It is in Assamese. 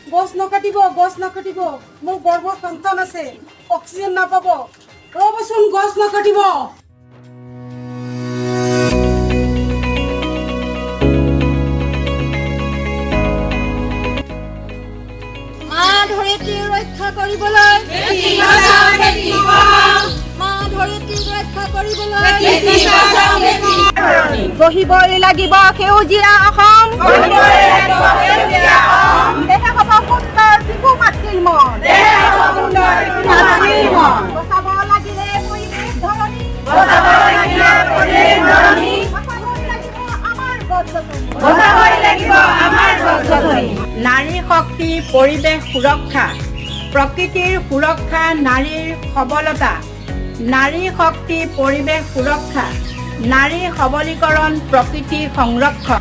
গছ নকাটিব মোৰ গৰ্ভৰ সন্তান আছে অক্সিজেন নাপাব ৰ'বচোন গছ নকাটিব মা ধৰিত্ৰী ৰক্ষা কৰিবলৈ মা ধৰিত্ৰী ৰক্ষা কৰিবলৈ গঢ়িবই লাগিব সেউজীয়া অসম দেহে হ'ব সুন্দৰ শিশু মাতৃৰ মন বচাব লাগিলে পৰিৱেশ ধৰণী আমাৰ গছ-গছনি নাৰী শক্তি পৰিৱেশ সুৰক্ষা প্ৰকৃতিৰ সুৰক্ষা নাৰীৰ সবলতা নাৰী শক্তি পৰিৱেশ সুৰক্ষা নাৰী সবলীকৰণ প্ৰকৃতি সংৰক্ষণ